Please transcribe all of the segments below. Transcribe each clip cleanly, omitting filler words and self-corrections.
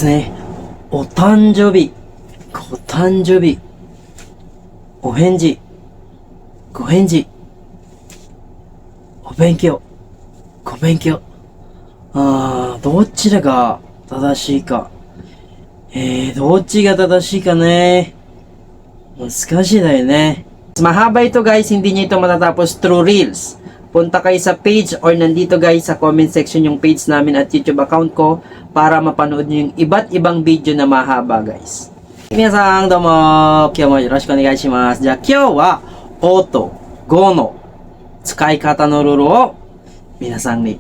ですね。お誕生日、ご誕生日、お返事、ご返事、お勉強、ご勉強。どちらが正しいか。どっちが正しいかね。難しいだよね. Mahaba ito guys, hindi nyo ito matatapos through Reels. Punta kayo sa page or nandito guys sa comment section yung page namin at YouTube account ko para mapanood nyo yung iba't ibang video na mahaba guys. 皆さんどうも、今日もよろしくお願いします。じゃあ今日は、おとごの使い方のルールを皆さんに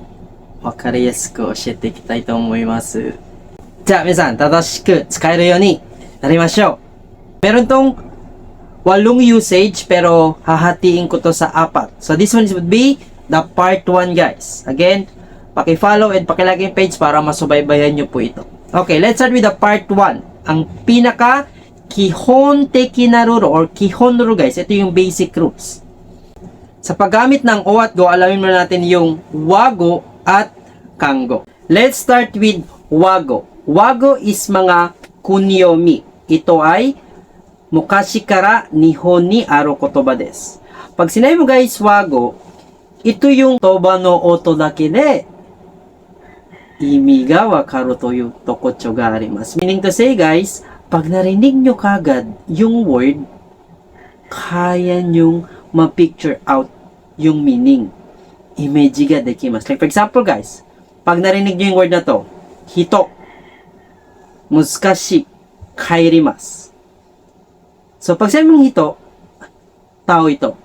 わかりやすく教えていきたいと思います。じゃあ皆さん正しく使えるようになりましょう。Meron tong 8 usage pero hahatiin ko to sa 4. So this one would be the part 1 guys. Again, paki-follow and pakilike yung page para masubaybayan nyo po ito. Okay, let's start with the part 1. Ang pinaka kihon teki na rule or kihon rule guys, ito yung basic rules. Sa paggamit ng o at go, alamin muna natin yung wago at kango. Let's start with wago. Wago is mga kunyomi. Ito ay mukashi kara nihon ni aru kotoba desu. Pag sinabi mo guys wago, ito yung toba no oto dake de imi ga wakaru toyu tokocho ga arimasu. Meaning to say guys, pag narinig nyo kagad yung word, kaya nyong ma-picture out yung meaning. Imeji ga dekimasu. Like for example guys, pag narinig nyo yung word na to, hito, muskashi, kairimasu. So, pag sabi mong hito, tao ito.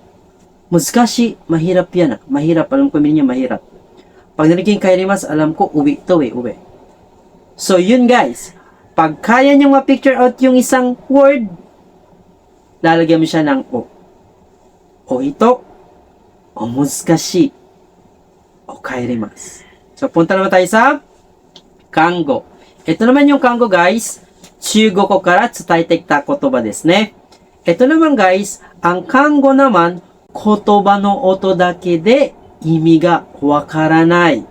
Muskashi, mahirap yan. Mahirap. Alam ko niya mahirap. Pag narinig kairimasu, alam ko, uwi ito uwi. So, yun guys. Pag kaya nyo ma-picture out yung isang word, lalagyan mo siya ng o. O hito, o muskashi, o kairimasu. So, punta naman tayo sa kango. Ito naman yung kango guys. Chugoko kara tsutaete kita kotoba desu ne. Ito naman guys, ang kango naman, kotoba no oto dake de imi ga wakaranai.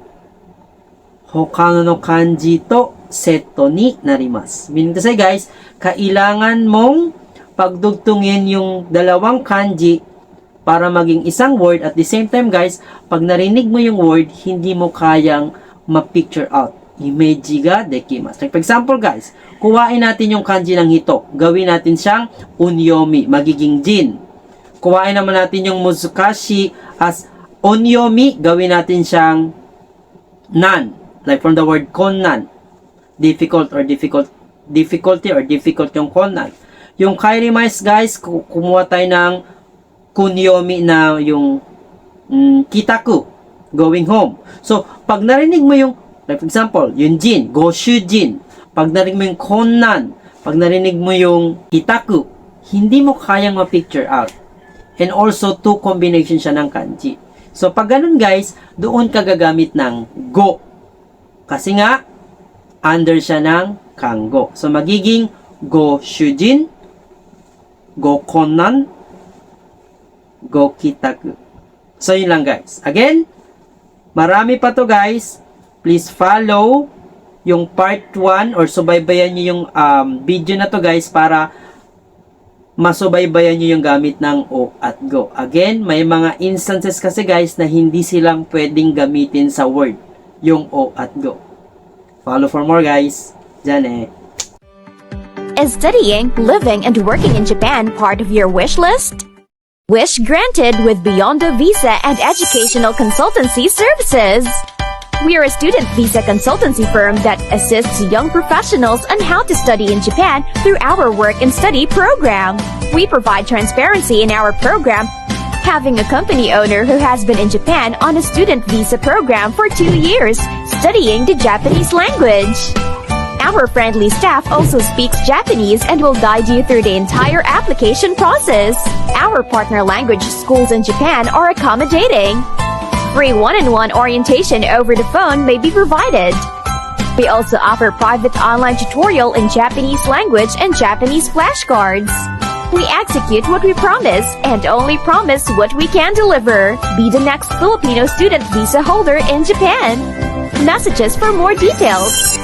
Hokano no kanji to setto ni narimasu. Meaning to say guys, kailangan mong pagdugtungin yung dalawang kanji para maging isang word. At the same time guys, pag narinig mo yung word, hindi mo kayang ma-picture out. Imeji ga dekimasu. Like for example guys, kuhain natin yung kanji ng hito. Gawin natin siyang onyomi, magiging jin. Kuhain naman natin yung muskashi as onyomi, gawin natin siyang nan. Like from the word konnan, difficult or difficulty or difficult yung konnan. Yung kairimasu guys, kumuha tayo ng kunyomi na yung kitaku, going home. So, pag narinig mo yung like for example, yung jin, goshujin. Pag narinig mo yung konnan, pag narinig mo yung itaku, hindi mo kayang ma-picture out. And also, 2 combination siya ng kanji. So, pag ganun guys, doon ka gagamit ng go. Kasi nga, under siya ng kango. So, magiging goshujin, go konnan, go kitaku. So, yun lang guys. Again, marami pa to guys. Please follow yung part 1 or subaybayan nyo yung video na to guys para masubaybayan nyo yung gamit ng o at go. Again, may mga instances kasi guys na hindi silang pwedeng gamitin sa word yung o at go. Follow for more guys. Diyan eh. Is studying, living, and working in Japan part of your wish list? Wish granted with Beyond Visa and Educational Consultancy Services. We are a student visa consultancy firm that assists young professionals on how to study in Japan through our work and study program. We provide transparency in our program, having a company owner who has been in Japan on a student visa program for 2 years, studying the Japanese language. Our friendly staff also speaks Japanese and will guide you through the entire application process. Our partner language schools in Japan are accommodating. Free one-on-one orientation over the phone may be provided. We also offer private online tutorial in Japanese language and Japanese flashcards. We execute what we promise and only promise what we can deliver. Be the next Filipino student visa holder in Japan. Messages for more details.